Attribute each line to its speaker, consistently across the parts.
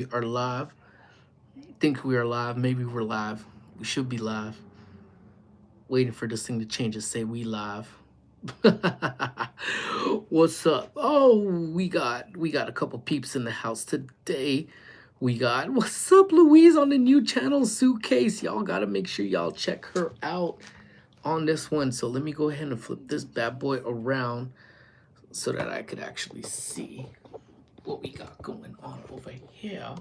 Speaker 1: We are live. Think we are live. Maybe we're live. We should be live. Waiting for this thing to change and say we live. What's up? Oh, we got a couple peeps in the house today. We got what's up, Louise on the new channel Suitcase. Y'all gotta make sure y'all check her out on this one. So let me go ahead and flip this bad boy around so that I could actually see what we got going on over here.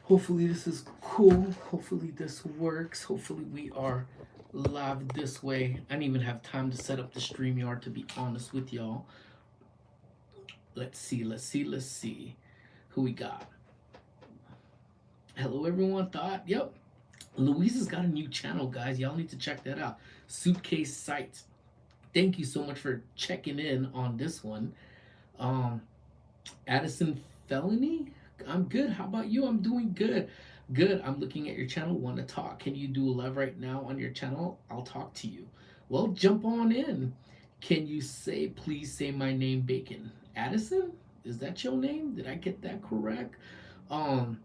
Speaker 1: Hopefully this is cool. Hopefully this works. Hopefully we are live this way. I didn't even have time to set up the StreamYard, to be honest with y'all. Let's see. Who we got? Hello everyone. Yep. Louise has got a new channel, guys. Y'all need to check that out. Suitcase Sites. Thank you so much for checking in on this one. Um, Addison Felony. I'm good. How about you? I'm doing good. Good. I'm looking at your channel. Want to talk? Can you do a live right now on your channel? I'll talk to you. Well, jump on in. Can you please say my name, Bacon? Addison? Is that your name? Did I get that correct? Um,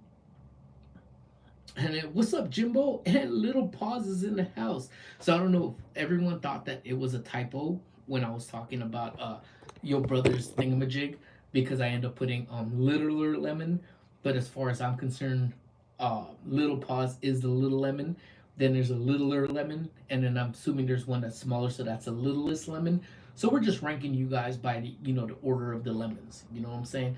Speaker 1: and then, what's up, Jimbo? And Little Paws is in the house. So I don't know if everyone thought that it was a typo when I was talking about your brother's thingamajig, because I end up putting littler lemon. But as far as I'm concerned, Little Paws is the little lemon. Then there's a littler lemon, and then I'm assuming there's one that's smaller, so that's a littlest lemon. So we're just ranking you guys by the order of the lemons. You know what I'm saying?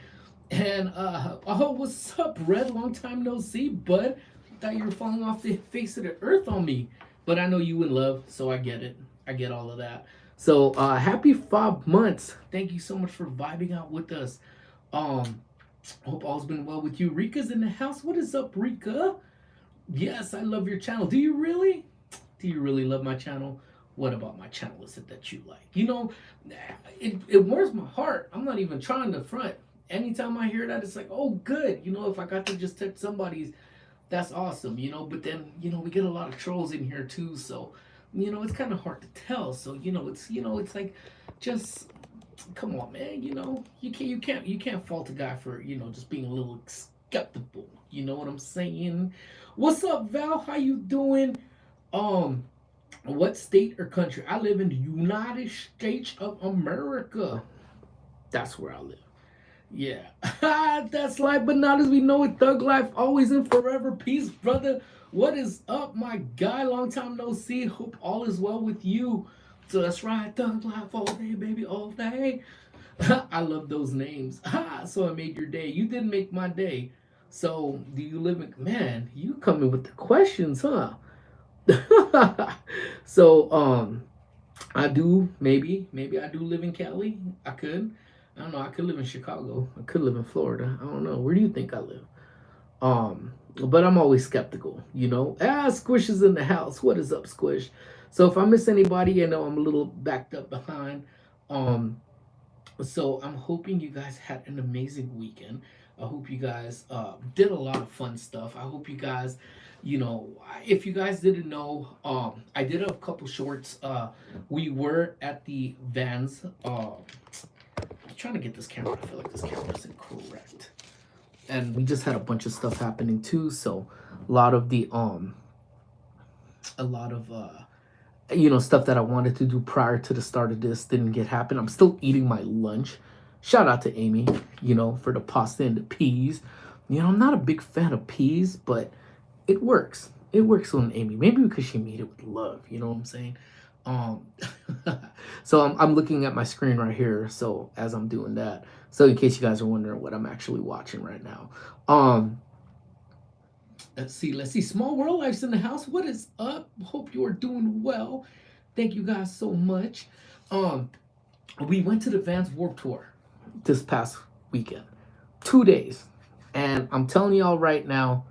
Speaker 1: And oh, what's up, Red? Long time no see, bud. Thought you were falling off the face of the earth on me, but I know you in love, so I get it. I get all of that. So happy 5 months. Thank you so much for vibing out with us. Um, Hope all's been well with you. Rika's in the house. What is up, Rika? Yes, I love your channel. Do you really? Do you really love my channel? What about my channel is it that you like? It warms my heart. I'm not even trying to front. Anytime I hear that, it's like, oh, good. If I got to just touch somebody's, that's awesome. But then, we get a lot of trolls in here too. So, it's kind of hard to tell. So, it's like, just come on, man. You can't fault a guy for just being a little skeptical. You know what I'm saying? What's up, Val? How you doing? Um, what state or country? I live in the United States of America. That's where I live. Yeah, that's life, but not as we know it. Thug life, always and forever. Peace, brother. What is up, my guy? Long time no see. Hope all is well with you. So that's right, thug life all day, baby, all day. I love those names. So I made your day. You didn't make my day. So do you live in? Man, you coming with the questions, huh? So I do maybe I do live in Cali. I could. I don't know. I could live in Chicago. I could live in Florida. I don't know. Where do you think I live? But I'm always skeptical. Squish is in the house. What is up, Squish? So if I miss anybody, I know I'm a little backed up behind. Um, so I'm hoping you guys had an amazing weekend. I hope you guys did a lot of fun stuff. I hope you guys, if you guys didn't know, I did a couple shorts. We were at the Vans. I'm trying to get this camera. I feel like this camera isn't correct. And we just had a bunch of stuff happening too. So a lot of the a lot of stuff that I wanted to do prior to the start of this didn't get happen. I'm still eating my lunch. Shout out to Amy, for the pasta and the peas. I'm not a big fan of peas, but it works. It works on Amy. Maybe because she made it with love. You know what I'm saying? Um, so I'm looking at my screen right here. So as I'm doing that, so in case you guys are wondering what I'm actually watching right now, um, let's see. Small World Life's in the house. What is up? Hope you are doing well. Thank you guys so much. Um, we went to the Vans Warp Tour this past weekend, 2 days, and I'm telling y'all right now,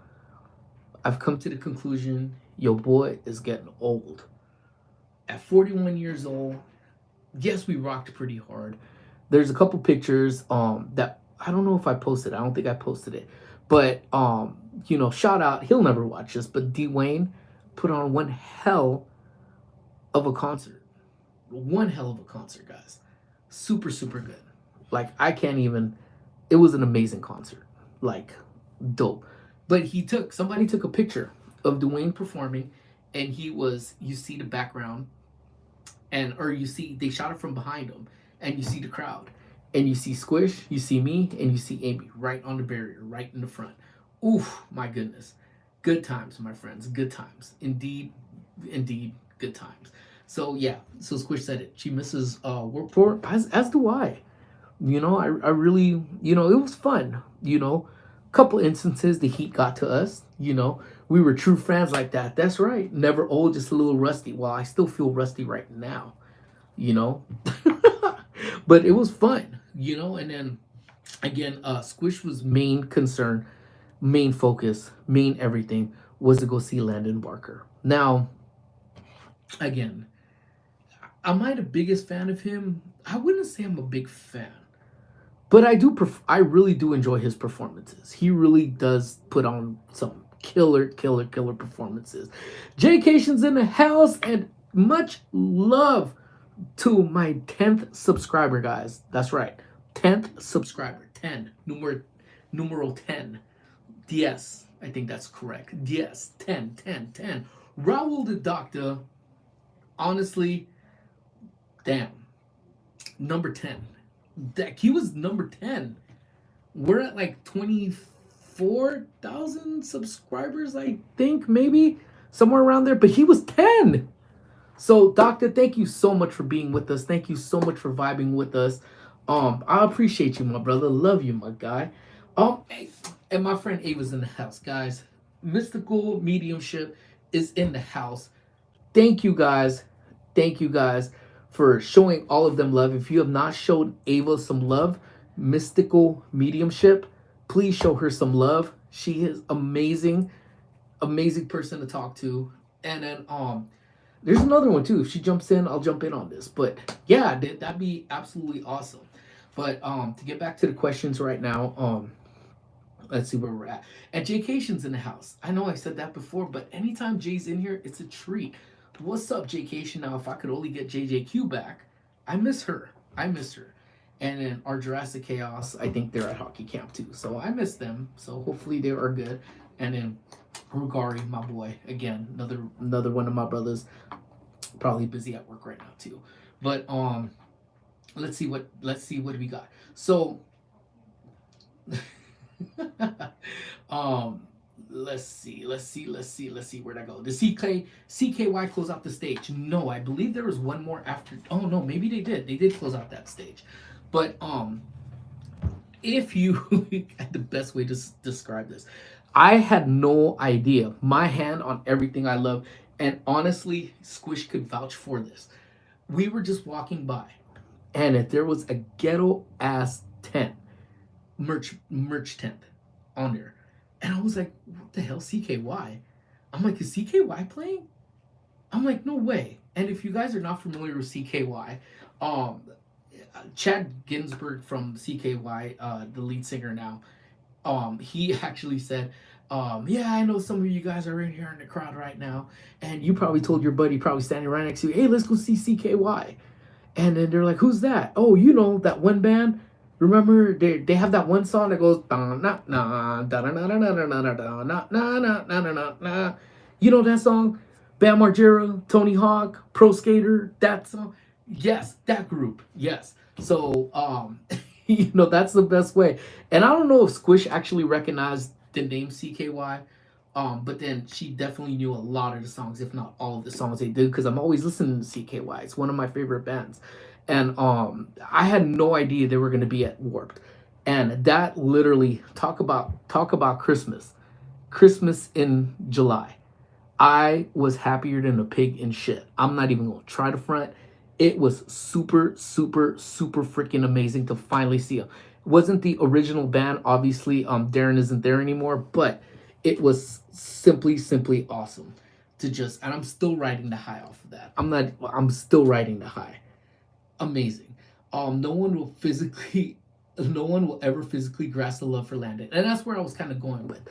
Speaker 1: I've come to the conclusion your boy is getting old. At 41 years old, yes, we rocked pretty hard. There's a couple pictures that I don't know if I posted. I don't think I posted it. But shout out, he'll never watch this, but Dwayne put on one hell of a concert. One hell of a concert, guys. Super, super good. Like I can't even it was an amazing concert. Like Dope. But somebody took a picture of Dwayne performing, and you see the background, or you see, they shot it from behind him, and you see the crowd, and you see Squish, you see me, and you see Amy right on the barrier, right in the front. Oof, my goodness. Good times, my friends. Good times. Indeed, indeed, good times. So yeah, so Squish said it. She misses Warped Tour, as do I. I really, it was fun. Couple instances the heat got to us. We were true fans like that. That's right. Never old, just a little rusty. Well, I still feel rusty right now. You know, but it was fun. And then again, Squish was main concern, main focus, main everything was to go see Landon Barker. Now, again, am I the biggest fan of him? I wouldn't say I'm a big fan, but I really do enjoy his performances. He really does put on some killer performances. Jaycation's in the house, and much love to my 10th subscriber, guys. That's right. 10th subscriber. 10. Numero 10. Yes, I think that's correct. Yes, 10. Raul the Doctor, honestly, damn. Number 10. He was number 10. We're at like 24,000 subscribers, I think, maybe. Somewhere around there. But he was 10. So, Doctor, thank you so much for being with us. Thank you so much for vibing with us. I appreciate you, my brother. Love you, my guy. Hey, and my friend Ava's in the house, guys. Mystical Mediumship is in the house. Thank you, guys. Thank you, guys, for showing all of them love. If you have not showed Ava some love, Mystical Mediumship, please show her some love. She is amazing, amazing person to talk to. And then there's another one too. If she jumps in, I'll jump in on this. But yeah, that'd be absolutely awesome. But to get back to the questions right now, let's see where we're at. And Jaycation's in the house. I know I said that before, but anytime Jay's in here, it's a treat. What's up, Jaycation? Now, if I could only get JJQ back, I miss her. And then our Jurassic Chaos, I think they're at hockey camp too. So I miss them. So hopefully they are good. And then Rugari, my boy, again, another one of my brothers, probably busy at work right now too. But let's see what we got. So let's see where'd I go. The CKY close out the stage. No, I believe there was one more after. Oh no, maybe they did close out that stage. But if you the best way to describe this, I had no idea. My hand on everything I love, and honestly, Squish could vouch for this. We were just walking by, and if there was a ghetto ass tent, merch tent on there, and I was like, what the hell, CKY? I'm like, is CKY playing? I'm like, no way. And if you guys are not familiar with CKY, Chad Ginsburg from CKY, the lead singer now, he actually said, yeah, I know some of you guys are in here in the crowd right now, and you probably told your buddy, probably standing right next to you, hey, let's go see CKY. And then they're like, who's that? Oh, that one band. Remember, they have that one song that goes, you know that song? Bam Margera, Tony Hawk, Pro Skater, that song. Yes, that group. Yes. So, that's the best way. And I don't know if Squish actually recognized the name CKY, but then she definitely knew a lot of the songs, if not all of the songs they did, because I'm always listening to CKY. It's one of my favorite bands. And I had no idea they were going to be at Warped. And that literally, talk about Christmas in July. I was happier than a pig in shit. I'm not even going to try to front. It was super freaking amazing to finally see him. It wasn't the original band, obviously. Darren isn't there anymore, but it was simply awesome to just, and I'm still riding the high off of that. I'm still riding the high. Amazing. No one will ever physically grasp the love for Landon, and that's where I was kind of going with.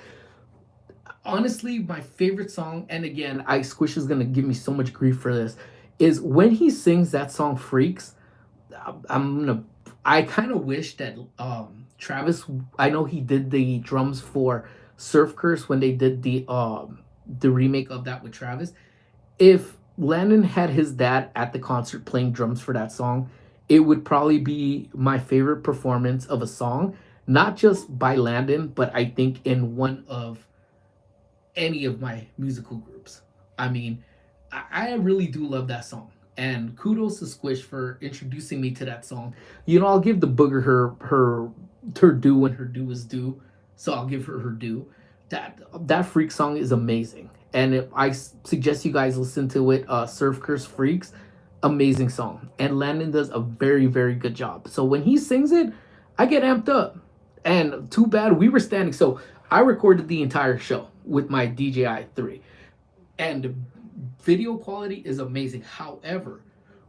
Speaker 1: Honestly, my favorite song, and again, Squish is gonna give me so much grief for this, is when he sings that song "Freaks." I'm gonna I kind of wish that Travis. I know he did the drums for Surf Curse when they did the remake of that with Travis. If Landon had his dad at the concert playing drums for that song, it would probably be my favorite performance of a song, not just by Landon, but I think in one of any of my musical groups. I mean, I really do love that song. And kudos to Squish for introducing me to that song. You know, I'll give the booger her due when her due is due. So I'll give her her due. That freak song is amazing. And I suggest you guys listen to it. Surf Curse Freaks, amazing song. And Landon does a very, very good job. So when he sings it, I get amped up. And too bad we were standing. So I recorded the entire show with my DJI 3. And the video quality is amazing. However,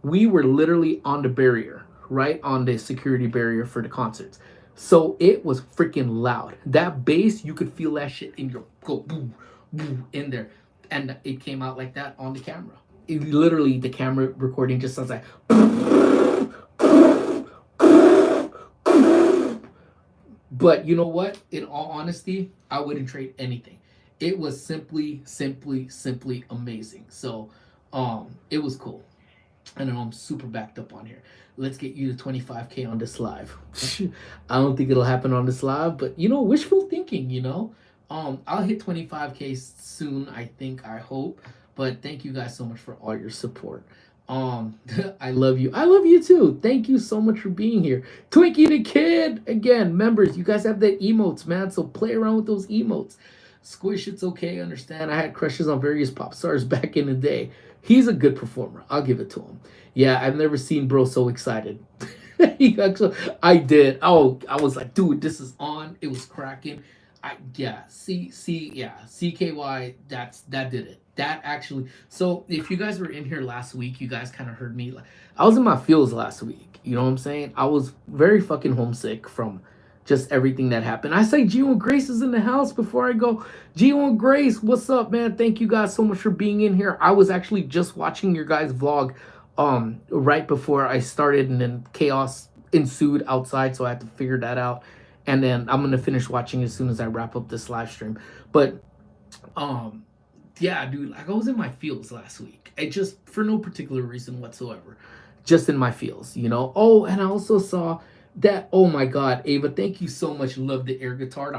Speaker 1: we were literally on the barrier, right on the security barrier for the concerts. So it was freaking loud. That bass, you could feel that shit in your go boom, boom in there. And it came out like that on the camera. It, literally, the camera recording just sounds like. But you know what? In all honesty, I wouldn't trade anything. It was simply amazing. So, it was cool. I know I'm super backed up on here. Let's get you to 25K on this live. I don't think it'll happen on this live, but you know, wishful thinking, you know. I'll hit 25K soon, I think, I hope. But thank you guys so much for all your support. I love you. I love you too. Thank you so much for being here. Twinkie the Kid, again, members, you guys have the emotes, man. So play around with those emotes. Squish, it's okay. Understand. I had crushes on various pop stars back in the day. He's a good performer. I'll give it to him. Yeah, I've never seen bro so excited. He actually, I did. Oh, I was like, dude, this is on. It was cracking. Yeah, yeah, CKY. That did it. That actually. So if you guys were in here last week, you guys kind of heard me. Like, I was in my feels last week. You know what I'm saying? I was very fucking homesick from just everything that happened. I say Gio and Grace is in the house before I go. Gio and Grace, what's up, man? Thank you guys so much for being in here. I was actually just watching your guys' vlog right before I started, and then chaos ensued outside, so I had to figure that out. And then I'm gonna finish watching as soon as I wrap up this live stream. But yeah, dude, like I was in my feels last week. I just for no particular reason whatsoever. Just in my feels, you know. Oh, and I also saw that, oh my god, Ava, thank you so much. Love the air guitar.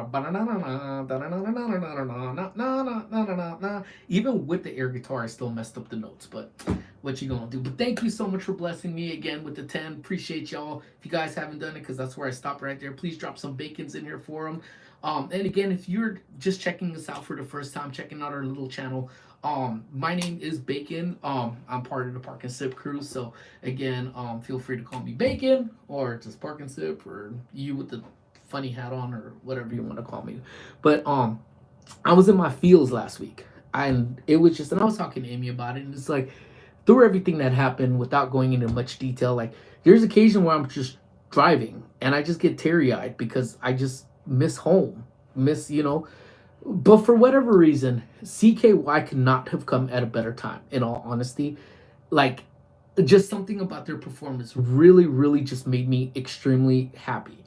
Speaker 1: Even with the air guitar, I still messed up the notes, but what you gonna do? But thank you so much for blessing me again with the 10. Appreciate y'all. If you guys haven't done it, because that's where I stopped right there, please drop some bacons in here for them. And again, if you're just checking us out for the first time, checking out our little channel, my name is Bacon. I'm part of the Park and Sip crew. So again, feel free to call me Bacon or just Park and Sip or you with the funny hat on or whatever you want to call me. But I was in my feels last week, and it was just, and I was talking to Amy about it, and it's like through everything that happened, without going into much detail, like there's occasion where I'm just driving and I just get teary eyed because I just miss home, miss, you know. But for whatever reason, CKY could not have come at a better time, in all honesty. Like, just something about their performance really just made me extremely happy.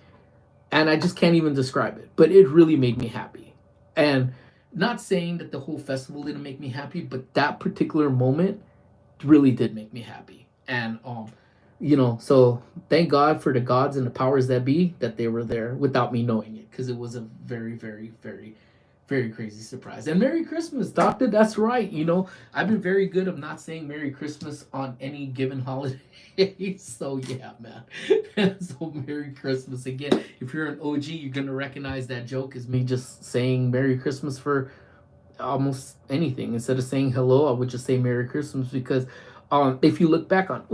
Speaker 1: And I just can't even describe it, but it really made me happy. And not saying that the whole festival didn't make me happy, but that particular moment really did make me happy. And you know, so thank God for the gods and the powers that be that they were there without me knowing it, because it was a very crazy surprise. And Merry Christmas, Doctor. That's right. You know, I've been very good of not saying Merry Christmas on any given holiday. So yeah, man. So Merry Christmas again. If you're an OG, you're gonna recognize that joke as me just saying Merry Christmas for almost anything. Instead of saying hello, I would just say Merry Christmas, because if you look back on,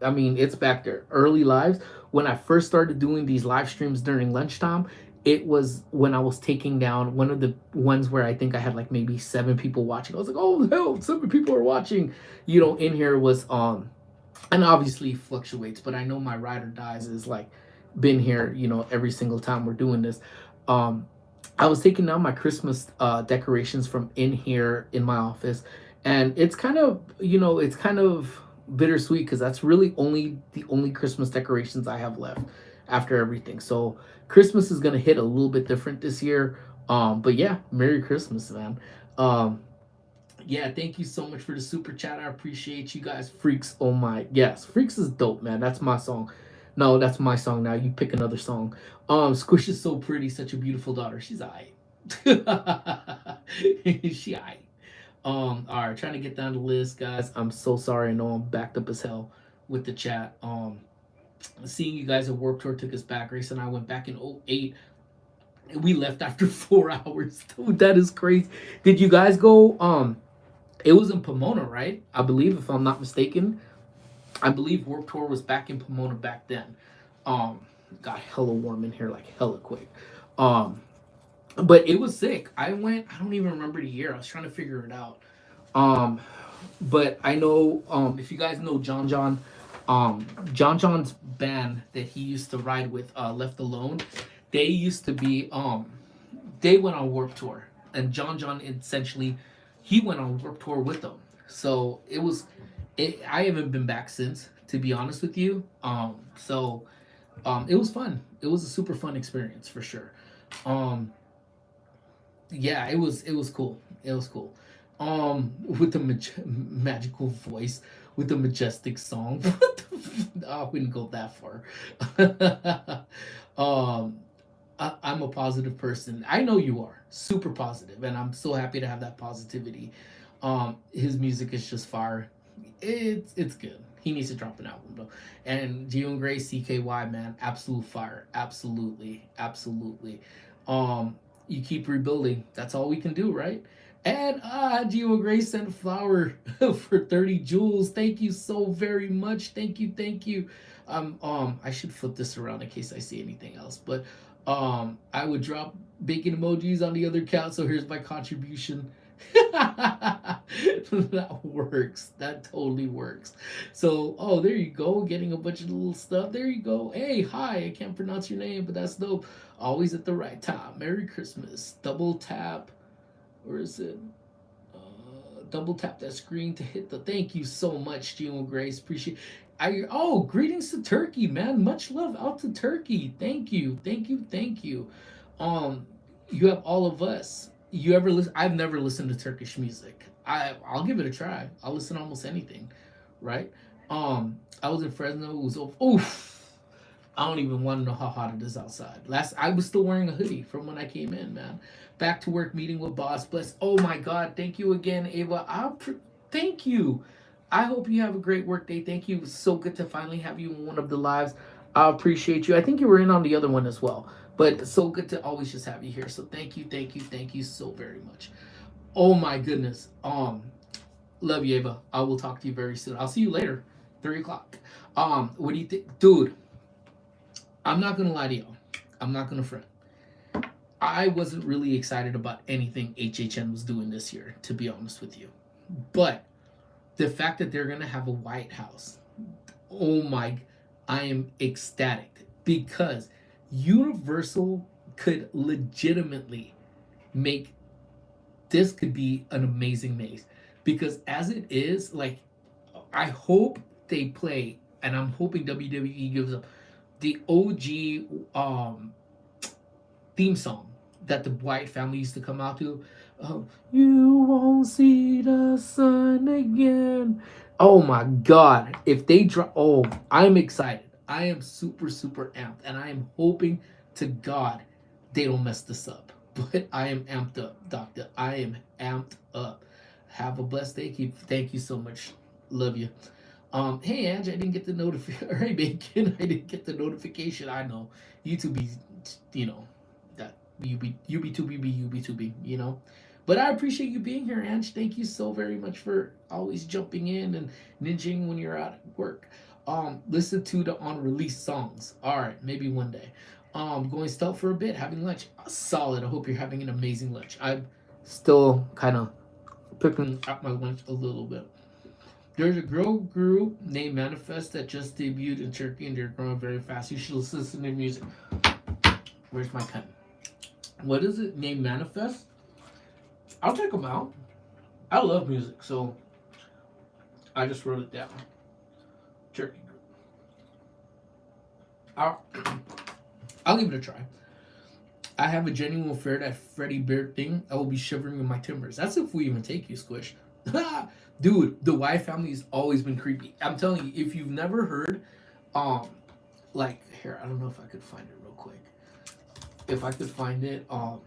Speaker 1: I mean, it's back there. Early lives, when I first started doing these live streams during lunchtime, it was when I was taking down one of the ones where I think I had like maybe 7 people watching. I was like, oh hell, 7 people are watching. You know, in here was and obviously fluctuates, but I know my ride or dies is like been here, you know, every single time we're doing this. I was taking down my Christmas decorations from in here in my office, and it's kind of, you know, it's kind of bittersweet because that's really only the only Christmas decorations I have left after everything. So Christmas is gonna hit a little bit different this year. But yeah, Merry Christmas, man. Um, yeah, thank you so much for the super chat. I appreciate you guys. Freaks, oh my, yes, Freaks is dope, man. That's my song. No, that's my song now. You pick another song. Squish is so pretty, such a beautiful daughter. She's alright. She alright. All right, trying to get down the list, guys. I'm so sorry. I know I'm backed up as hell with the chat. Seeing you guys at Warped Tour took us back. Grace and I went back in '08. And we left after 4 hours. Dude, that is crazy. Did you guys go? It was in Pomona, right? I believe, if I'm not mistaken. I believe Warped Tour was back in Pomona back then. Um, got hella warm in here, like hella quick. Um, but it was sick. I went. I don't even remember the year. I was trying to figure it out. Um, but I know if you guys know John John's band that he used to ride with, Left Alone, they used to be they went on Warped Tour, and John essentially he went on Warped Tour with them. So I haven't been back since, to be honest with you. It was fun. It was a super fun experience for sure. Um, yeah, it was cool. It was cool. With the magical voice, with the majestic song. I wouldn't go that far. um, I'm a positive person. I know you are super positive, and I'm so happy to have that positivity. His music is just fire. It's good. He needs to drop an album though. And Gio and Grace, CKY, man, absolute fire. Absolutely, absolutely. You keep rebuilding. That's all we can do, right? And Gio and Grace sent a flower for 30 jewels. Thank you so very much. Thank you, thank you. I should flip this around in case I see anything else. But I would drop bacon emojis on the other account. So here's my contribution. That works. That totally works. So, oh, there you go. Getting a bunch of little stuff. There you go. Hey, hi. I can't pronounce your name, but that's dope. Always at the right time. Merry Christmas. Double tap. Or is it? Double tap that screen to hit the. Thank you so much, Gio Grace. Appreciate. Greetings to Turkey, man. Much love out to Turkey. Thank you, thank you, thank you. You have all of us. You ever listen? I've never listened to Turkish music. I'll give it a try. I'll listen to almost anything, right? I was in Fresno. It was I don't even want to know how hot it is outside. I was still wearing a hoodie from when I came in, man. Back to work, meeting with boss. Bless. Oh my God, thank you again, Ava. Thank you. I hope you have a great work day. Thank you. It was so good to finally have you in one of the lives. I appreciate you. I think you were in on the other one as well. But so good to always just have you here. So thank you, thank you, thank you so very much. Oh my goodness. Love you, Ava. I will talk to you very soon. I'll see you later. 3 o'clock. What do you think? Dude, I'm not gonna lie to you. I'm not gonna front. I wasn't really excited about anything HHN was doing this year, to be honest with you. But the fact that they're gonna have a White House, oh my, I am ecstatic because Universal could legitimately make this could be an amazing maze. Because as it is, like, I hope they play, and I'm hoping WWE gives up the OG theme song that the White family used to come out to. You won't see the sun again. Oh my God. If they drop, I'm excited. I am super, super amped. And I am hoping to God they don't mess this up. But I am amped up, Doctor. I am amped up. Have a blessed day. Thank you so much. Love you. Hey Ange, I didn't get the notification. Hey Bacon, I didn't get the notification. I know. YouTube be, that UB2BB, But I appreciate you being here, Ange. Thank you so very much for always jumping in and ninjing when you're out at work. Listen to the unreleased songs. Alright, maybe one day. Going stealth for a bit, having lunch. Solid. I hope you're having an amazing lunch. I'm still kind of picking up my lunch a little bit. There's a girl group named Manifest that just debuted in Turkey and they're growing very fast. You should listen to their music. Where's my pen? What is it? Named Manifest? I'll check them out. I love music, so I just wrote it down. Turkey. I'll, I'll give it a try. I have a genuine fear that Freddy Bear thing. I will be shivering in my timbers. That's if we even take you, Squish. Dude, the Y family has always been creepy. I'm telling you, if you've never heard, um, like here, I don't know if I could find it real quick. If I could find it, I'll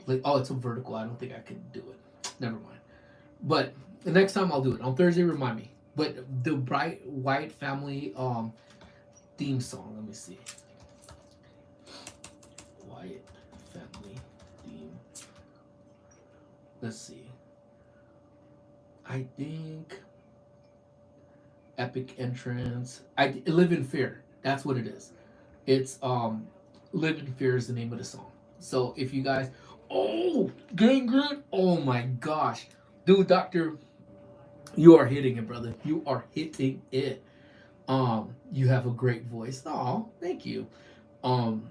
Speaker 1: like, oh, it's a vertical. I don't think I can do it. Never mind. But the next time I'll do it on Thursday. Remind me. But the Bright White Family theme song. Let me see. White Family theme. Let's see. I think epic entrance. I live in fear. That's what it is. It's live in fear is the name of the song. So if you guys, oh, gangrene, oh my gosh, dude, Doctor, you are hitting it, brother. You are hitting it. You have a great voice. Oh, thank you. Um,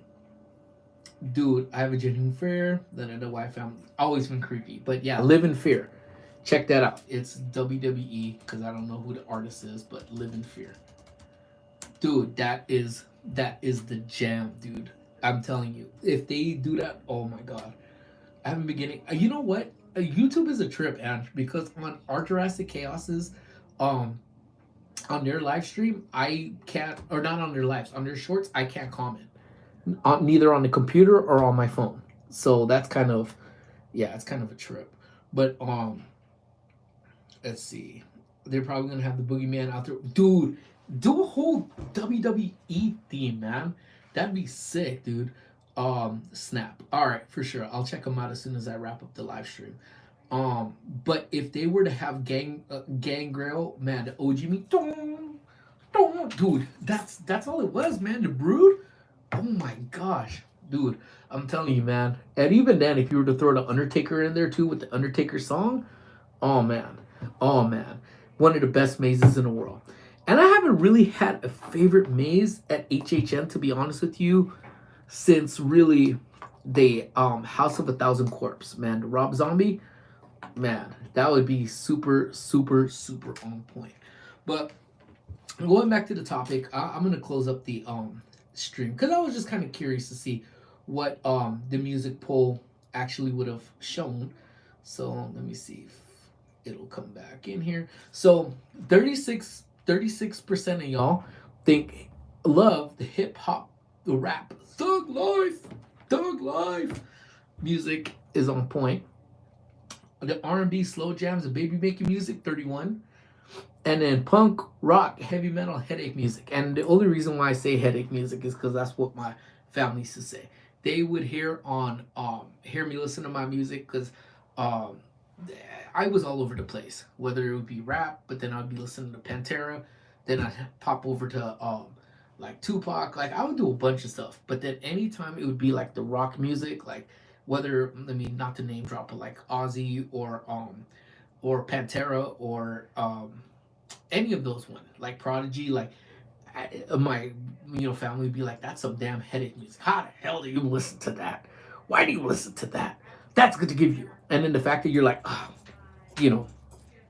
Speaker 1: dude, I have a genuine fear. Then the White Family always been creepy, but yeah, live in fear. Check that out. It's WWE because I don't know who the artist is, but live in fear, dude. That is the jam, dude. I'm telling you, if they do that, oh my god, I haven't been getting. You know what? YouTube is a trip, and because on our Jurassic Chaoses, um, on their live stream, I can't, or not on their lives, on their shorts, I can't comment. Neither on the computer or on my phone. So that's kind of, yeah, it's kind of a trip. But let's see, they're probably gonna have the boogeyman out there, dude. Do a whole WWE theme, man. That'd be sick, dude. Snap. All right, for sure. I'll check them out as soon as I wrap up the live stream. But if they were to have Gangrel, man, the OG me, dude, that's all it was, man. The Brood. Oh my gosh, dude. I'm telling you, man. And even then, if you were to throw the Undertaker in there too with the Undertaker song, oh man, oh man, one of the best mazes in the world. And I haven't really had a favorite maze at HHN, to be honest with you, since really the House of a Thousand Corpse, man. The Rob Zombie, man, that would be super, super, super on point. But going back to the topic, I'm gonna close up the stream because I was just kind of curious to see what the music poll actually would have shown. So let me see if it'll come back in here. So 36% of y'all think love the hip hop, the rap, thug life music is on point. The R&B slow jams, the baby making music, 31. And then punk, rock, heavy metal, headache music. And the only reason why I say headache music is because that's what my family used to say. They would hear me listen to my music because um, I was all over the place. Whether it would be rap, but then I'd be listening to Pantera. Then I'd pop over to like Tupac. Like I would do a bunch of stuff. But then anytime it would be like the rock music, like whether I mean not to name drop, but like Ozzy or Pantera or any of those ones, like Prodigy, like my family would be like, "That's some damn headache music. How the hell do you listen to that? Why do you listen to that? That's good to give you." And then the fact that you're like, oh, you know,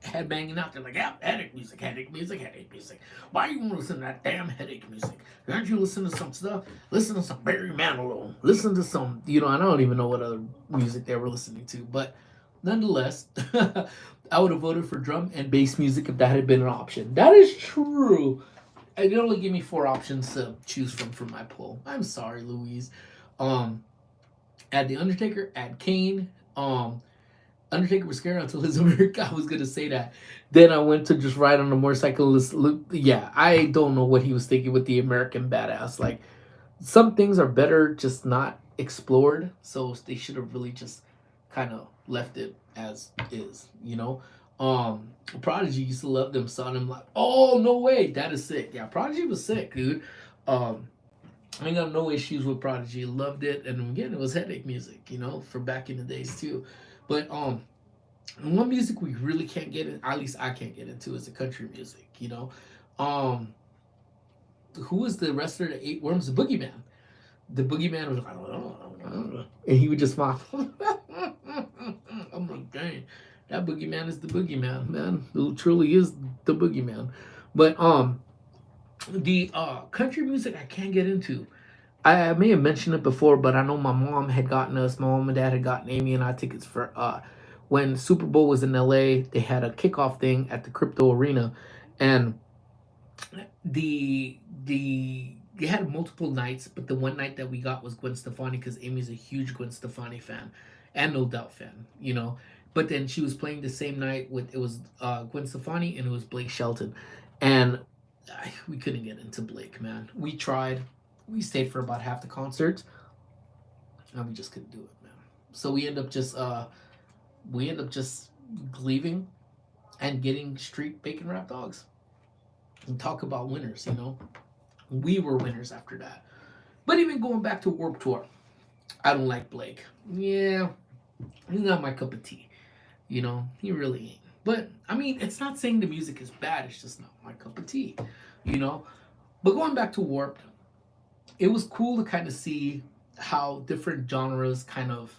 Speaker 1: head banging out there, like, yeah, headache music, headache music, headache music. Why you want to listen to that damn headache music? Can't you listen to some stuff? Listen to some Barry Manilow. Listen to some, I don't even know what other music they were listening to, but nonetheless, I would have voted for drum and bass music if that had been an option. That is true. It only gave me 4 options to choose from for my poll. I'm sorry, Louise. Add the Undertaker, add Kane. Undertaker was scared until his America. I was gonna say that. Then I went to just ride on a motorcycle. Yeah, I don't know what he was thinking with the American Badass. Like some things are better just not explored, so they should have really just kind of left it as is. Prodigy used to love them, son. I'm like, oh no way, that is sick. Yeah, Prodigy was sick, dude. I ain't got no issues with Prodigy. Loved it, and again, it was headache music, from back in the days too. But one music we really can't get in, at least I can't get into, is the country music. Who was the wrestler that ate worms? The Boogeyman. The Boogeyman was like, and he would just smile. I'm like, dang, that Boogeyman is the Boogeyman, man. Who truly is the Boogeyman. But The country music I can't get into. I may have mentioned it before, but I know my mom and dad had gotten Amy and I tickets for when Super Bowl was in LA. They had a kickoff thing at the Crypto Arena, and the they had multiple nights, but the one night that we got was Gwen Stefani because Amy's a huge Gwen Stefani fan and No Doubt fan, you know. But then she was playing the same night with it was Gwen Stefani and it was Blake Shelton, and we couldn't get into Blake, man. We tried, we stayed for about half the concert, and we just couldn't do it, man. So we end up just leaving and getting street bacon wrap dogs and talk about winners, you know. We were winners after that. But even going back to Warp Tour, I don't like Blake. Yeah, he's not my cup of tea. You know, he really ain't. But I mean, it's not saying the music is bad. It's just not my cup of tea. You know. But going back to Warped, it was cool to kind of see how different genres kind of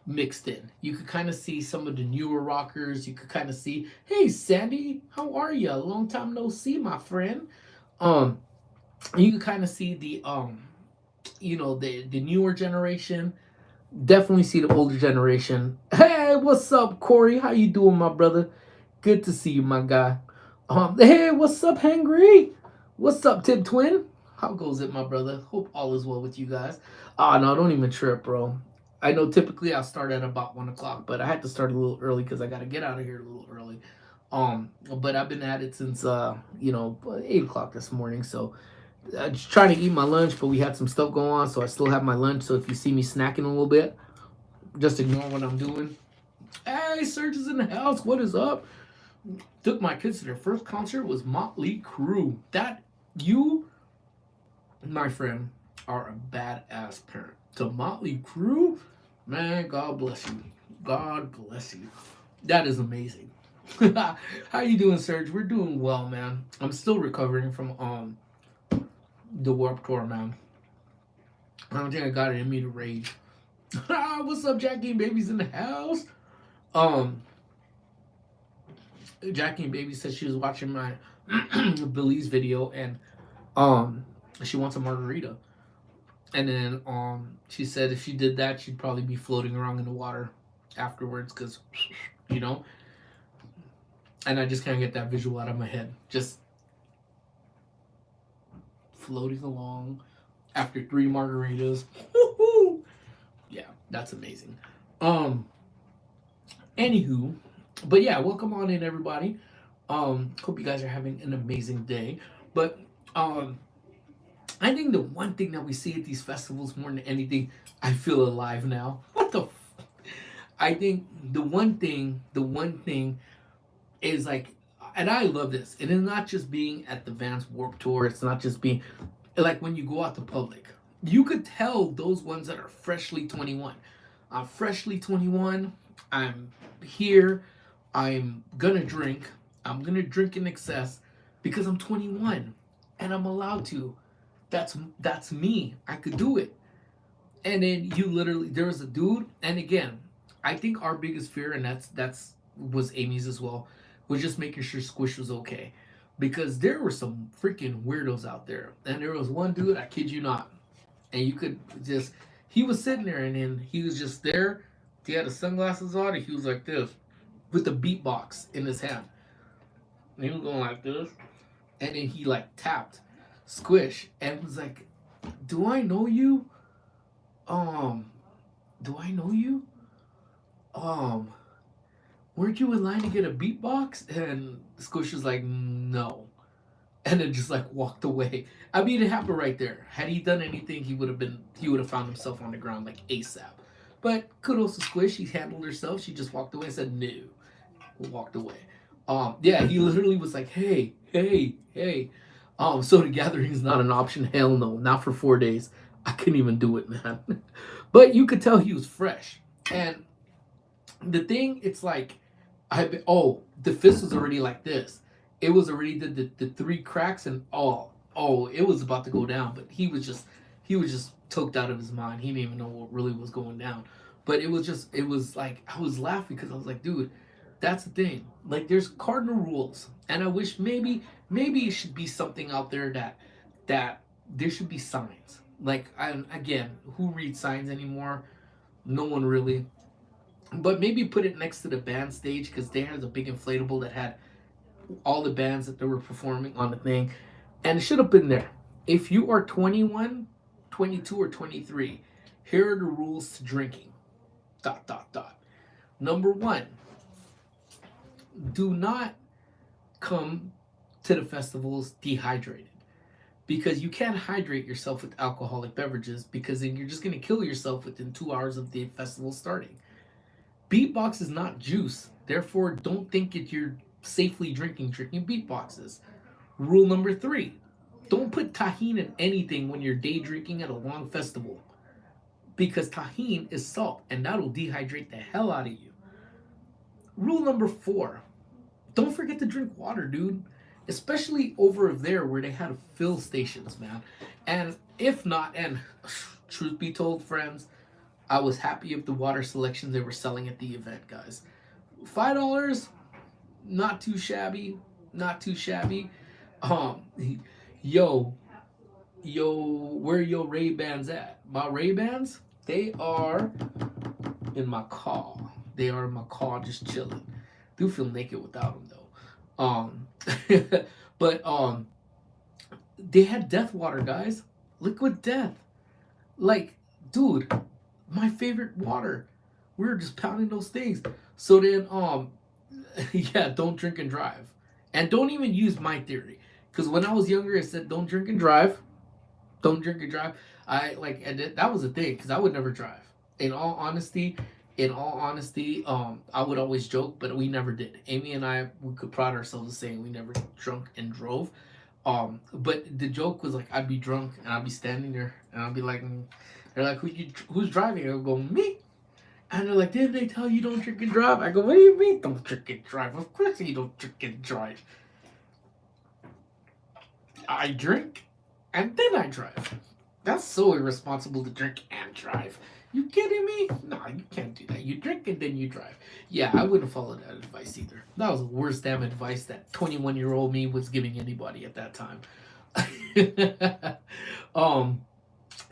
Speaker 1: mixed in. You could kind of see some of the newer rockers. You could kind of see, hey Sandy, how are you? Long time no see, my friend. Um, you could kind of see the the newer generation. Definitely see the older generation. Hey, what's up, Corey? How you doing, my brother? Good to see you, my guy. Hey, what's up, Hangry? What's up, Tib Twin? How goes it, my brother? Hope all is well with you guys. Ah, no, don't even trip, bro. I know typically I start at about 1 o'clock, but I had to start a little early because I got to get out of here a little early. But I've been at it since 8 o'clock this morning, so just trying to eat my lunch, but we had some stuff going on, so I still have my lunch. So if you see me snacking a little bit, just ignore what I'm doing. Hey, Serge is in the house. What is up? Took my kids to their first concert was Motley Crue. That you, my friend, are a badass parent. To Motley Crue, man, God bless you. God bless you. That is amazing. How you doing, Serge? We're doing well, man. I'm still recovering from the Warped Tour, man. I don't think I got it in me to rage. What's up, Jackie and Baby's in the house? Um, Jackie and Baby said she was watching my Belize video and she wants a margarita. And then she said if she did that, she'd probably be floating around in the water afterwards, because you know. And I just can't get that visual out of my head. Just floating along after 3 margaritas. Woo-hoo! Yeah, that's amazing. Anywho, but yeah, welcome on in, everybody. Hope you guys are having an amazing day. But I think the one thing that we see at these festivals more than anything, I feel alive now. What the? I think the one thing is like, and I love this. It is not just being at the Vans Warped Tour. It's not just being like when you go out to public. You could tell those ones that are freshly 21. I'm freshly 21. I'm here. I'm gonna drink. I'm gonna drink in excess because I'm 21 and I'm allowed to. That's me. I could do it. And then you literally there was a dude, and again, I think our biggest fear, and that's was Amy's as well, was just making sure Squish was okay. Because there were some freaking weirdos out there. And there was one dude, I kid you not. And you could just he was sitting there and then he was just there. He had his sunglasses on and he was like this with the beatbox in his hand. And he was going like this. And then he like tapped Squish and was like, Do I know you? Do I know you? Um, weren't you in line to get a beatbox? And Squish was like, no. And then just like walked away. I mean, it happened right there. Had he done anything, he would have found himself on the ground like ASAP. But kudos to Squish, she handled herself. She just walked away and said no. Walked away. Yeah, he literally was like, hey, hey, hey. So the gathering is not an option. Hell no, not for 4 days. I couldn't even do it, man. But you could tell he was fresh. And the thing, it's like, the fist was already like this. It was already the 3 cracks and it was about to go down. But he was just toked out of his mind. He didn't even know what really was going down. But it was like I was laughing because I was like, dude, That's the thing. Like there's cardinal rules, and I wish maybe it should be something out there that there should be signs. Like again, who reads signs anymore? No one really. But maybe put it next to the band stage because they had a big inflatable that had all the bands that they were performing on the thing, and it should have been there. If you are 21, 22, or 23, here are the rules to drinking. Dot dot dot. Number one, do not come to the festivals dehydrated because you can't hydrate yourself with alcoholic beverages because then you're just going to kill yourself within 2 hours of the festival starting. Beatbox is not juice, therefore don't think that you're safely drinking beatboxes. Rule number three, don't put tahine in anything when you're day drinking at a long festival because tahine is salt and that'll dehydrate the hell out of you. Rule number four, don't forget to drink water, dude. Especially over there where they had fill stations, man. And if not, and truth be told, friends, I was happy of the water selections they were selling at the event, guys. $5, not too shabby, not too shabby. Um, yo, where your Ray Bans at? My Ray Bans, they are in my car. They are in my car, just chilling. Do feel naked without them though. But they had death water, guys. Liquid death. Like, dude, my favorite water. We were just pounding those things. So then, yeah, don't drink and drive, and don't even use my theory. Because when I was younger, I said don't drink and drive, don't drink and drive. I like, and that was a thing because I would never drive. In all honesty, I would always joke, but we never did. Amy and I, we could pride ourselves of saying we never drunk and drove. But the joke was like I'd be drunk and I'd be standing there and I'd be like, they're like, who's driving? I would go, me. And they're like, didn't they tell you don't drink and drive? I go, what do you mean don't drink and drive? Of course you don't drink and drive. I drink and then I drive. That's so irresponsible to drink and drive. You kidding me? No, you can't do that. You drink and then you drive. Yeah, I wouldn't follow that advice either. That was the worst damn advice that 21-year-old me was giving anybody at that time. um,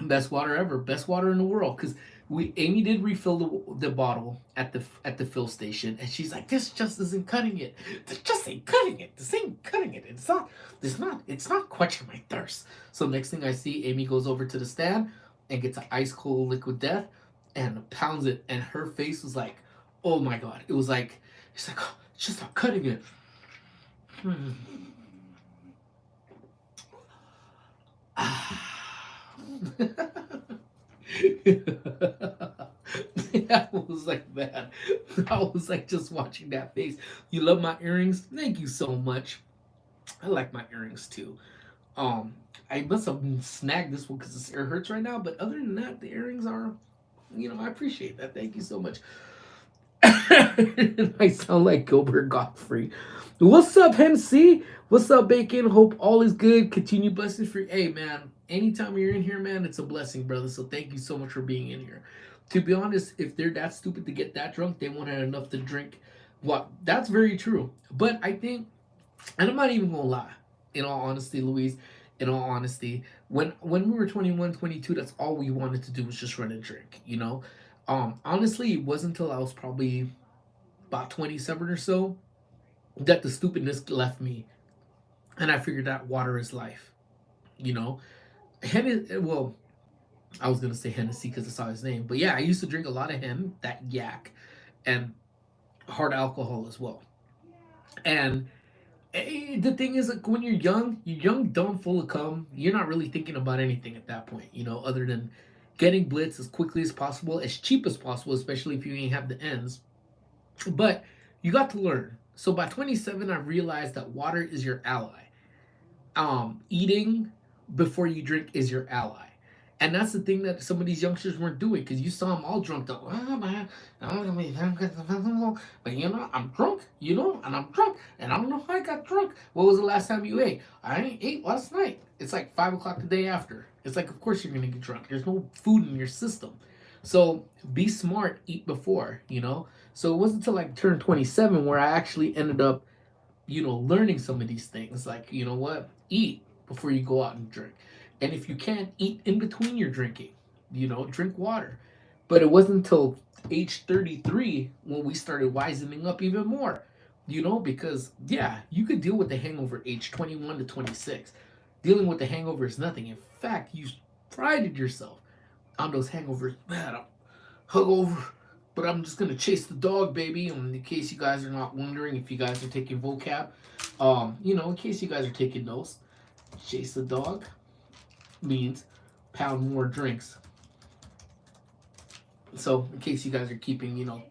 Speaker 1: best water ever, best water in the world. Because Amy did refill the bottle at the fill station, and she's like, "This just isn't cutting it. This just ain't cutting it. This ain't cutting it. It's not. It's not quenching my thirst." So next thing I see, Amy goes over to the stand and gets an ice cold liquid death and pounds it, and her face was like, "Oh my god!" It was like, it's like, oh, it's just not cutting it. That was like that. I was like just watching that face. You love my earrings? Thank you so much. I like my earrings too. Um, I must have snagged this one because it hurts right now. But other than that, the earrings are, I appreciate that. Thank you so much. I sound like Gilbert Gottfried. What's up, Hennessy? What's up, Bacon? Hope all is good. Continue blessings for you. Hey, man, anytime you're in here, man, it's a blessing, brother. So thank you so much for being in here. To be honest, if they're that stupid to get that drunk, they won't have enough to drink. What? That's very true. But I think, and I'm not even going to lie, in all honesty, Louise, in all honesty, when we were 21, 22, that's all we wanted to do was just run and drink. Honestly, it wasn't until I was probably about 27 or so that the stupidness left me, and I figured out water is life. You know, well, I was gonna say Hennessy because I saw his name, but yeah, I used to drink a lot of him, that yak, and hard alcohol as well. And the thing is, like, when you're young, dumb, full of cum. You're not really thinking about anything at that point, other than getting blitz as quickly as possible, as cheap as possible, especially if you ain't have the ends. But you got to learn. So by 27, I realized that water is your ally. Eating before you drink is your ally. And that's the thing that some of these youngsters weren't doing because you saw them all drunk up. Oh, man, I'm gonna be but I'm drunk, and I'm drunk, and I don't know how I got drunk. What was the last time you ate? I ain't ate last night. It's like 5 o'clock the day after. It's like, of course you're gonna get drunk. There's no food in your system. So be smart, eat before, you know. So it wasn't until like turned 27 where I actually ended up, learning some of these things. Like, you know what? Eat before you go out and drink. And if you can't, eat in between your drinking, drink water. But it wasn't until age 33 when we started wisening up even more, because, yeah, you could deal with the hangover age 21 to 26. Dealing with the hangover is nothing. In fact, you prided yourself on those hangovers. Man, I'm hungover, but I'm just gonna chase the dog, baby. And in case you guys are not wondering, if you guys are taking vocab, in case you guys are taking notes, chase the dog means pound more drinks. So in case you guys are keeping,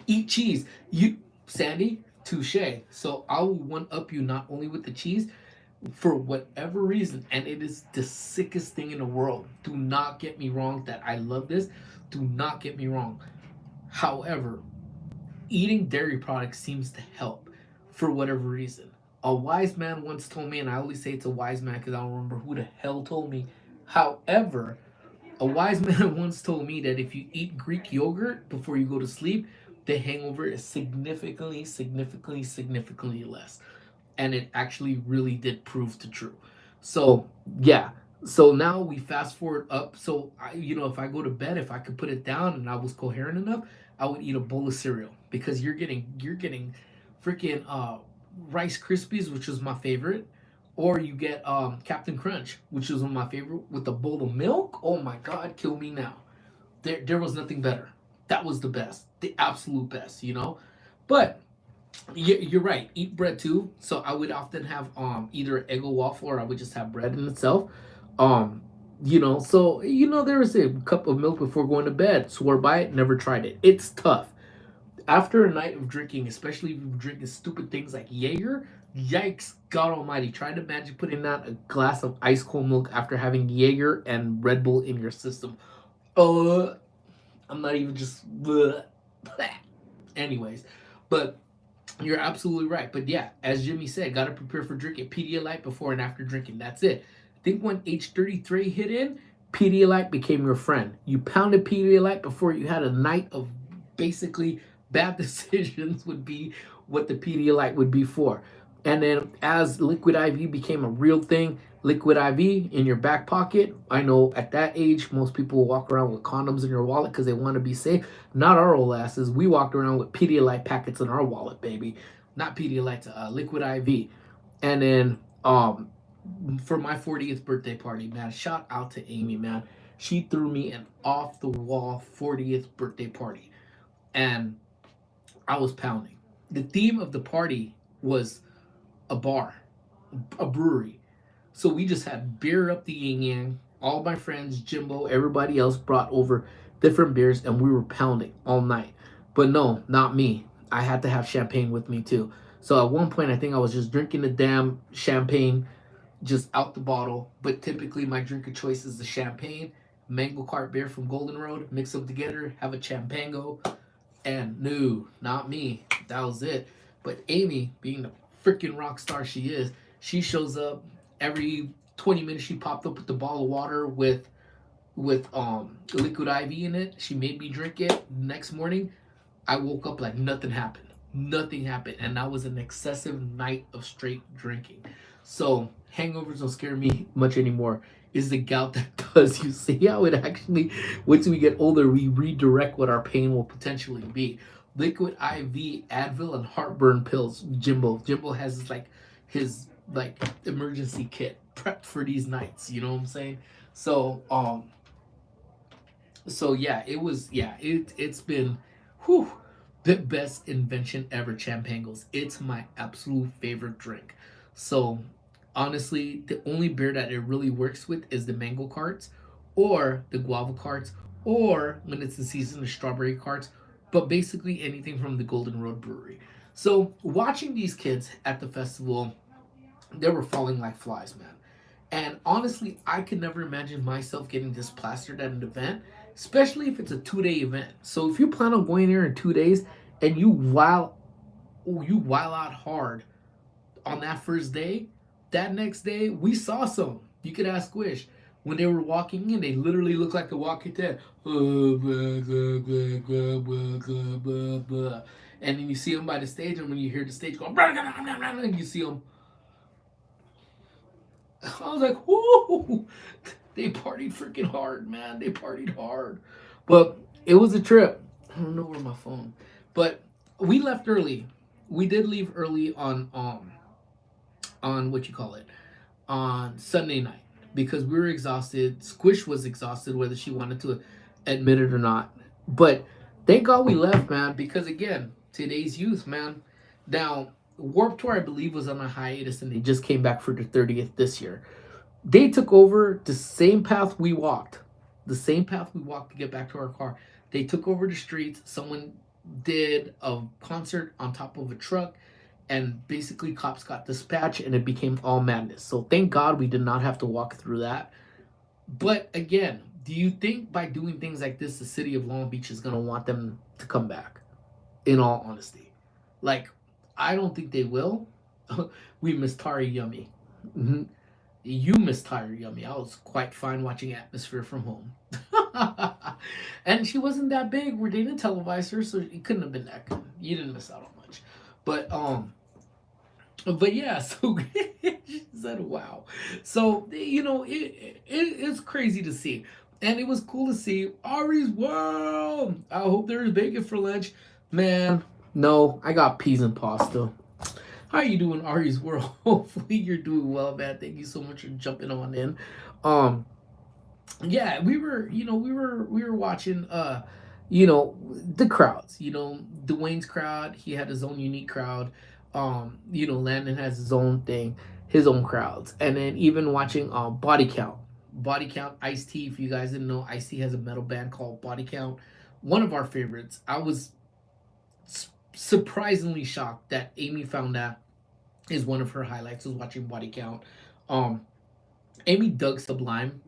Speaker 1: eat cheese. Sandy, touche. So I'll one up you not only with the cheese, for whatever reason, and it is the sickest thing in the world. Do not get me wrong that I love this. Do not get me wrong. However, eating dairy products seems to help for whatever reason. A wise man once told me, and I always say it's a wise man because I don't remember who the hell told me. However, a wise man once told me that if you eat Greek yogurt before you go to sleep, the hangover is significantly, significantly, significantly less. And it actually really did prove to true. So, yeah. So now we fast forward up. So, if I go to bed, if I could put it down and I was coherent enough, I would eat a bowl of cereal because you're getting freaking Rice Krispies, which is my favorite, or you get Captain Crunch, which is one of my favorite, with a bowl of milk. Oh my God, kill me now. There was nothing better. That was the best, the absolute best, But you're right. Eat bread too. So I would often have either Eggo waffle or I would just have bread in itself. Um, so there was a cup of milk before going to bed. Swore by it. Never tried it. It's tough after a night of drinking, especially if you're drinking stupid things like Jaeger. Yikes, God Almighty! Try to imagine putting down a glass of ice cold milk after having Jaeger and Red Bull in your system. Uh, I'm not even just. Anyways, but you're absolutely right. But yeah, as Jimmy said, gotta prepare for drinking. Pedialyte before and after drinking. That's it. I think when age 33 hit in, Pedialyte became your friend. You pounded Pedialyte before you had a night of basically bad decisions would be what the Pedialyte would be for. And then as liquid IV became a real thing, liquid IV in your back pocket. I know at that age, most people walk around with condoms in your wallet because they want to be safe. Not our old asses. We walked around with Pedialyte packets in our wallet, baby. Not Pedialyte, liquid IV. And then for my 40th birthday party, man, shout out to Amy, man. She threw me an off the wall 40th birthday party. And I was pounding. The theme of the party was a bar, a brewery. So we just had beer up the yin yang. All my friends, Jimbo, everybody else brought over different beers, and we were pounding all night. But no, not me. I had to have champagne with me too. So at one point, I think I was just drinking the damn champagne just out the bottle. But typically, my drink of choice is the champagne, mango cart beer from Golden Road. Mix them together, have a champango, and no, not me. That was it. But Amy, being the freaking rock star she is, she shows up every 20 minutes. She popped up with the bottle of water with liquid IV in it. She made me drink it. Next morning, I woke up like nothing happened. Nothing happened, and that was an excessive night of straight drinking. So hangovers don't scare me much anymore. Is the gout that does. You see how it actually, once we get older, we redirect what our pain will potentially be. Liquid IV, Advil, and heartburn pills. Jimbo has his emergency kit prepped for these nights. You know what I'm saying? So yeah, it's been, whew, the best invention ever. Champangles. It's my absolute favorite drink. So honestly, the only beer that it really works with is the mango carts, or the guava carts, or when it's the season, the strawberry carts. But basically anything from the Golden Road Brewery. So watching these kids at the festival, they were falling like flies, man. And honestly, I could never imagine myself getting this plastered at an event, especially if it's a 2 day event. So if you plan on going there in 2 days and you while out hard on that first day, that next day we saw some. You could ask Squish. When they were walking in, they literally looked like The Walking Dead. And then you see them by the stage, and when you hear the stage going, and you see them, I was like, whoo! They partied freaking hard, man. They partied hard. But it was a trip. I don't know where my phone. But we left early. We did leave early on what you call it, on Sunday night, because we were exhausted. Squish was exhausted, whether she wanted to admit it or not. But thank God we left, man, because again, today's youth, man. Now, Warped Tour, I believe, was on a hiatus and they just came back for the 30th this year. They took over the same path we walked, the same path we walked to get back to our car. They took over the streets. Someone did a concert on top of a truck, and basically cops got dispatched and it became all madness. So thank God we did not have to walk through that. But again, do you think by doing things like this, the city of Long Beach is going to want them to come back? In all honesty, like, I don't think they will. We miss Tari Yummy. Mhm. You miss Tari Yummy. I was quite fine watching Atmosphere from home. And she wasn't that big. We didn't televise her, so it couldn't have been that good. You didn't miss out on much. But yeah, so she said, "Wow." So it's crazy to see, and it was cool to see Ari's World. I hope there's bacon for lunch, man. No, I got peas and pasta. How you doing, Ari's World? Hopefully you're doing well, man. Thank you so much for jumping on in. Um, yeah, we were watching the crowds. Dwayne's crowd, he had his own unique crowd. Landon has his own thing, his own crowds. And then even watching Body Count. Body Count, Ice T. If you guys didn't know, Ice T has a metal band called Body Count. One of our favorites. I was surprisingly shocked that Amy found that is one of her highlights was watching Body Count. Um Amy dug Sublime.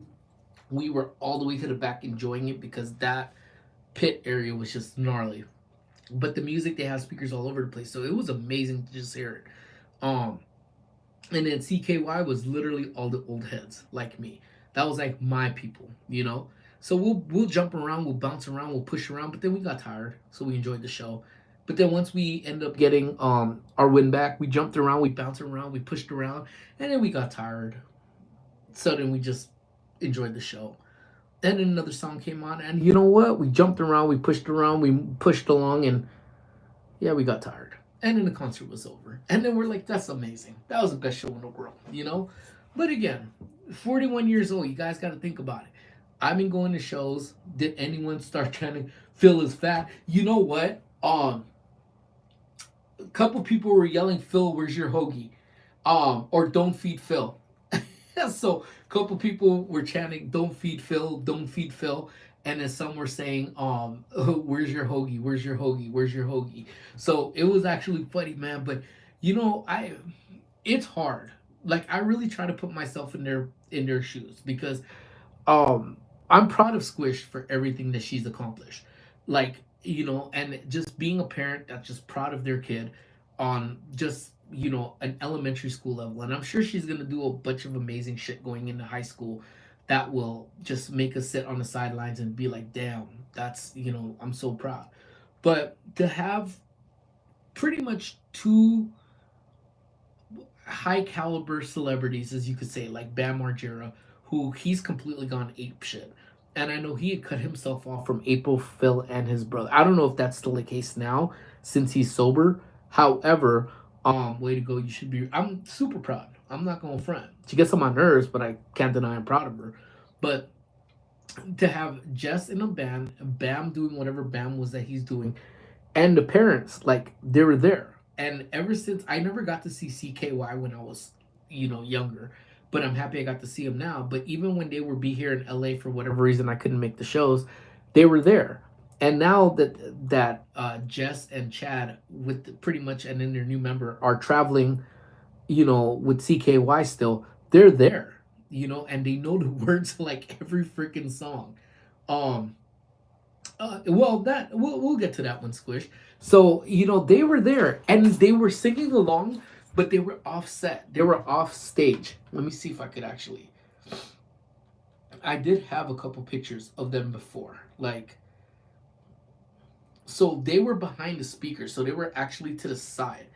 Speaker 1: We were all the way to the back enjoying it because that pit area was just gnarly. But the music, they have speakers all over the place, so it was amazing to just hear it. And then CKY was literally all the old heads like me. That was like my people. So we'll jump around, we'll bounce around, we'll push around, but then we got tired, so we enjoyed the show. But then once we end up getting our win back, we jumped around, we bounced around, we pushed around, and then we got tired. So then we just enjoyed the show. Then another song came on, and you know what? We jumped around, we pushed around, we pushed along, and yeah, we got tired. And then the concert was over. And then we're like, that's amazing. That was the best show in the world. But again, 41 years old, you guys got to think about it. I've been going to shows. Did anyone start trying to fill his fat? You know what? A couple people were yelling, "Phil, where's your hoagie?" Or "Don't feed Phil." So a couple people were chanting, "Don't feed Phil, don't feed Phil," and then some were saying, "Where's your hoagie? Where's your hoagie? Where's your hoagie?" So it was actually funny, man. But it's hard. Like, I really try to put myself in their shoes because I'm proud of Squish for everything that she's accomplished. Like, and just being a parent that's just proud of their kid on just an elementary school level, and I'm sure she's going to do a bunch of amazing shit going into high school that will just make us sit on the sidelines and be like, damn, that's, I'm so proud. But to have pretty much two high caliber celebrities, as you could say, like Bam Margera, who he's completely gone ape shit. And I know he had cut himself off from April, Phil, and his brother. I don't know if that's still the case now since he's sober. However, way to go. You should be. I'm super proud. I'm not going to front. She gets on my nerves, but I can't deny I'm proud of her. But to have Jess in a band, Bam doing whatever Bam was that he's doing, and the parents, like, they were there. And ever since, I never got to see CKY when I was, younger. But I'm happy I got to see him now. But even when they would be here in LA for whatever reason I couldn't make the shows, they were there. And now that Jess and Chad pretty much, and then their new member are traveling, with CKY still, they're there, and they know the words to like every freaking song. Um, well, that we'll get to that one, Squish. So they were there and they were singing along, but they were offset. They were off stage. Let me see if I could actually. I did have a couple pictures of them before. Like, so they were behind the speaker, so they were actually to the side.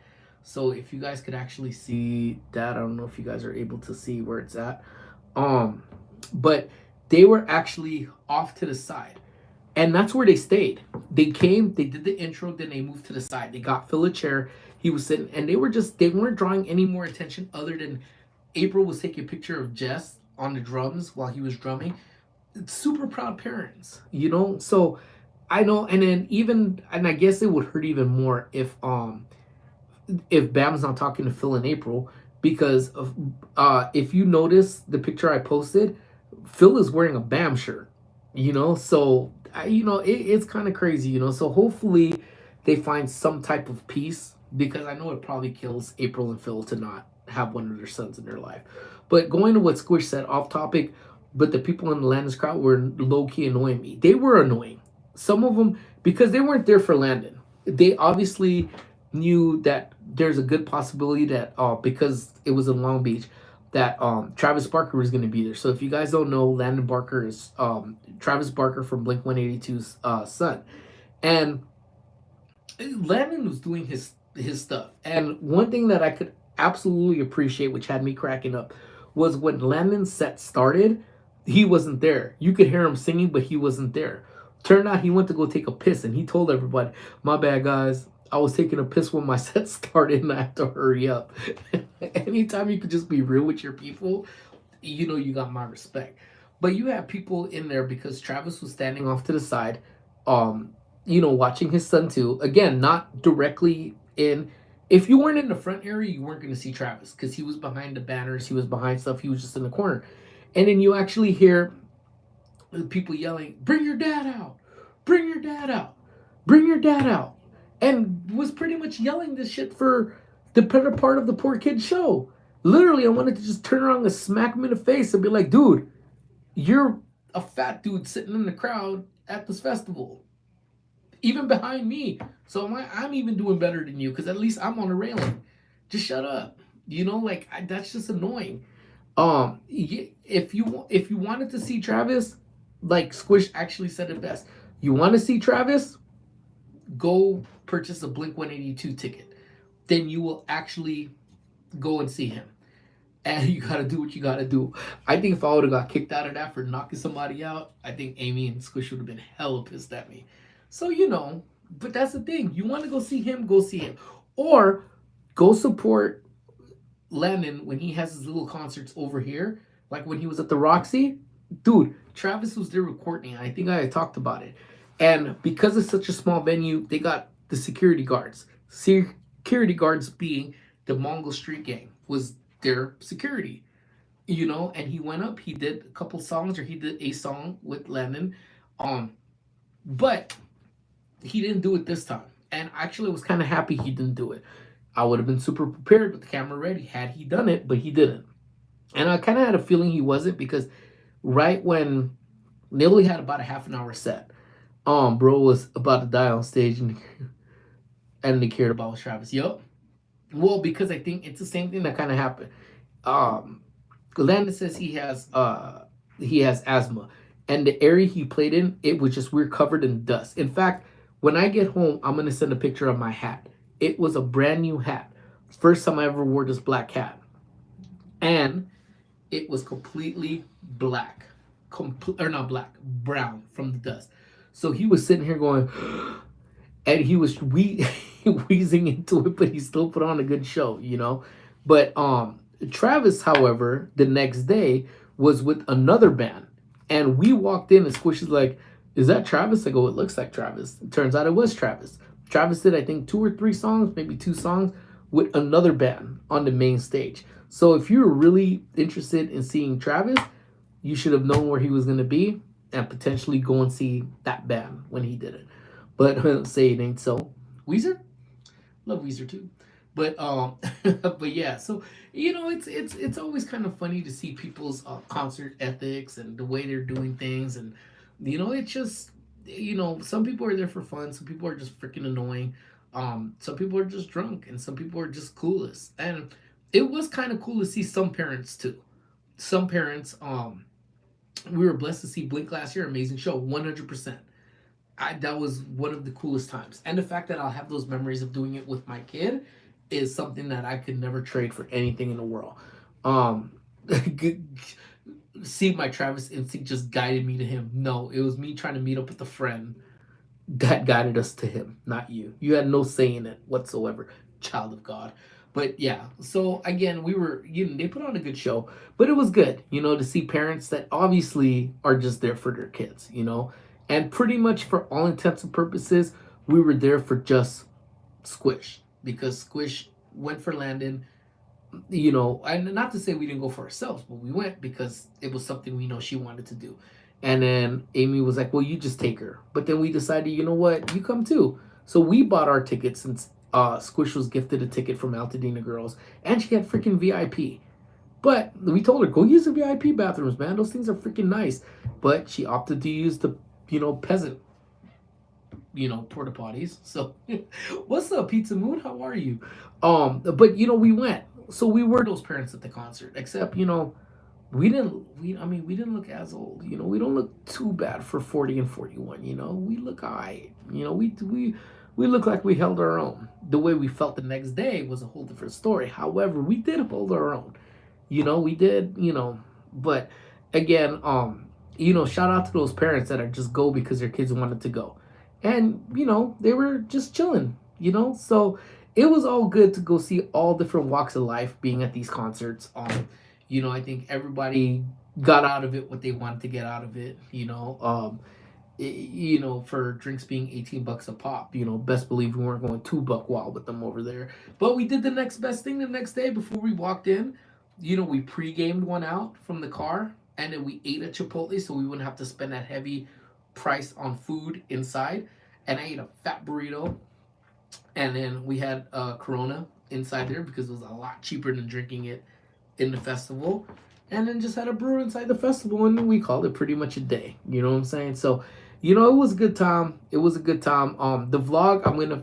Speaker 1: So if you guys could actually see that, I don't know if you guys are able to see where it's at. Um, but they were actually off to the side. And that's where they stayed. They came, they did the intro, then they moved to the side. They got Phil a chair. He was sitting, and they weren't drawing any more attention other than April was taking a picture of Jess on the drums while he was drumming. Super proud parents, you know? So I know, and then even, and I guess it would hurt even more if Bam's not talking to Phil in April, because of if you notice the picture I posted, Phil is wearing a Bam shirt, you know. So it's kind of crazy, you know. So hopefully they find some type of peace, because I know it probably kills April and Phil to not have one of their sons in their life. But going to what Squish said off topic, but the people in the Landon's crowd were low key annoying me. They were annoying. Some of them, because they weren't there for Landon. They obviously knew that there's a good possibility that because it was in Long Beach, that Travis Barker was going to be there. So if you guys don't know, Landon Barker is Travis Barker from Blink 182's son, and Landon was doing his stuff. And one thing that I could absolutely appreciate, which had me cracking up, was when Landon's set started, he wasn't there. You could hear him singing, but he wasn't there. Turned out he went to go take a piss, and he told everybody, "My bad, guys. I was taking a piss when my set started, and I had to hurry up." Anytime you could just be real with your people, you know you got my respect. But you have people in there because Travis was standing off to the side, watching his son too. Again, not directly in. If you weren't in the front area, you weren't going to see Travis because he was behind the banners, he was behind stuff, he was just in the corner. And then you actually hear people yelling, "Bring your dad out! Bring your dad out! Bring your dad out!" And was pretty much yelling this shit for the better part of the poor kid's show. Literally, I wanted to just turn around and smack him in the face and be like, "Dude, you're a fat dude sitting in the crowd at this festival, even behind me. So I'm even doing better than you because at least I'm on the railing. Just shut up." That's just annoying. If you wanted to see Travis, like Squish actually said it best, you want to see Travis, go purchase a Blink 182 ticket. Then you will actually go and see him. And you gotta do what you gotta do. I think if I would have got kicked out of that for knocking somebody out, I think Amy and Squish would have been hella pissed at me. So but that's the thing. You want to go see him, go see him. Or go support Landon when he has his little concerts over here. Like when he was at the Roxy. Dude, Travis was there with Courtney. I think I talked about it. And because it's such a small venue, they got the security guards. Security guards being the Mongol Street Gang was their security. And he went up, he did a couple songs, or he did a song with Landon. But he didn't do it this time. And actually I was kind of happy he didn't do it. I would have been super prepared with the camera ready had he done it, but he didn't. And I kind of had a feeling he wasn't because right when they only had about a half an hour set, bro was about to die on stage and they cared about Travis. Yup. Well, because I think it's the same thing that kind of happened. Landon says he has asthma, and the area he played in, it was just we're covered in dust. In fact, when I get home, I'm gonna send a picture of my hat. It was a brand new hat. First time I ever wore this black hat, and it was completely black, or not black, brown from the dust. So he was sitting here going, and he was wheezing into it, but he still put on a good show, But Travis, however, the next day was with another band, and we walked in, and Squish is like, "Is that Travis?" I go, "It looks like Travis." It turns out it was Travis. Travis did, I think, 2 or 3 songs, maybe 2 songs, with another band on the main stage. So if you were really interested in seeing Travis, you should have known where he was going to be and potentially go and see that band when he did it. But say it ain't so. Weezer? Love Weezer too. But but yeah, so it's always kind of funny to see people's concert ethics and the way they're doing things, and it's just some people are there for fun, some people are just freaking annoying, some people are just drunk, and some people are just clueless. And it was kind of cool to see some parents too. Some parents We were blessed to see Blink last year. Amazing show, 100%. That was one of the coolest times, and the fact that I'll have those memories of doing it with my kid is something that I could never trade for anything in the world. Um, see, my Travis instinct just guided me to him. No, it was me trying to meet up with a friend that guided us to him, not you. You had no say in it whatsoever, child of God. But yeah, so again, we were, they put on a good show, but it was good, to see parents that obviously are just there for their kids. And pretty much for all intents and purposes, we were there for just Squish, because Squish went for Landon. And not to say we didn't go for ourselves, but we went because it was something we know she wanted to do. And then Amy was like, well, you just take her. But then we decided, you know what, you come too. So we bought our tickets since Squish was gifted a ticket from Altadena Girls, and she had freaking VIP. But we told her, go use the VIP bathrooms, man. Those things are freaking nice. But she opted to use the, peasant, porta potties. So, what's up, Pizza Moon? How are you? But we went. So we were those parents at the concert, except we didn't look as old. We don't look too bad for 40 and 41. We look alright. We look like we held our own. The way we felt the next day was a whole different story. However, we did hold our own. We did. But again, shout out to those parents that are just go because their kids wanted to go, and they were just chilling. So it was all good to go see all different walks of life being at these concerts. I think everybody got out of it what they wanted to get out of it. For drinks being $18 a pop, best believe we weren't going $2 wild with them over there. But we did the next best thing the next day before we walked in. We pre-gamed one out from the car, and then we ate at Chipotle so we wouldn't have to spend that heavy price on food inside. And I ate a fat burrito, and then we had Corona inside there because it was a lot cheaper than drinking it in the festival. And then just had a brew inside the festival, and we called it pretty much a day. You know what I'm saying? So, it was a good time. It was a good time. The vlog, I'm gonna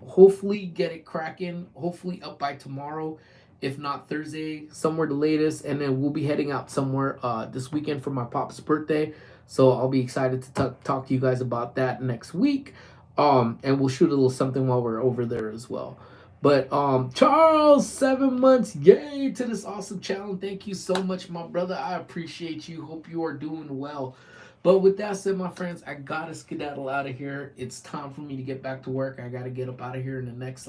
Speaker 1: hopefully get it cracking. Hopefully up by tomorrow, if not Thursday, somewhere the latest. And then we'll be heading out somewhere this weekend for my pop's birthday. So I'll be excited to talk to you guys about that next week. And we'll shoot a little something while we're over there as well. But Charles, 7 months, yay to this awesome challenge. Thank you so much, my brother. I appreciate you. Hope you are doing well. But with that said, my friends, I gotta skedaddle out of here. It's time for me to get back to work. I gotta get up out of here in the next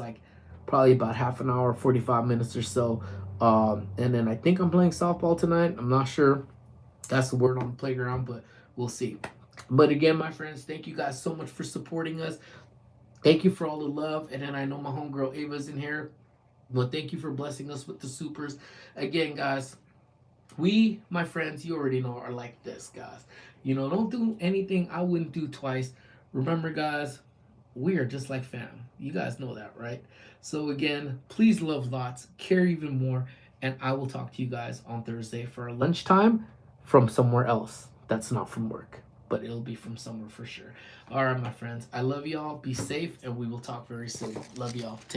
Speaker 1: probably about half an hour, 45 minutes or so. And then I think I'm playing softball tonight. I'm not sure. That's the word on the playground, but we'll see. But again, my friends, thank you guys so much for supporting us. Thank you for all the love. And then I know my homegirl Ava's in here. Well, thank you for blessing us with the supers. Again, guys, we, my friends, you already know, are like this, guys. Don't do anything I wouldn't do twice. Remember, guys, we are just like fam. You guys know that, right? So again, please love lots, care even more, and I will talk to you guys on Thursday for a lunchtime from somewhere else. That's not from work, but it'll be from somewhere for sure. All right, my friends, I love y'all. Be safe, and we will talk very soon. Love y'all. Take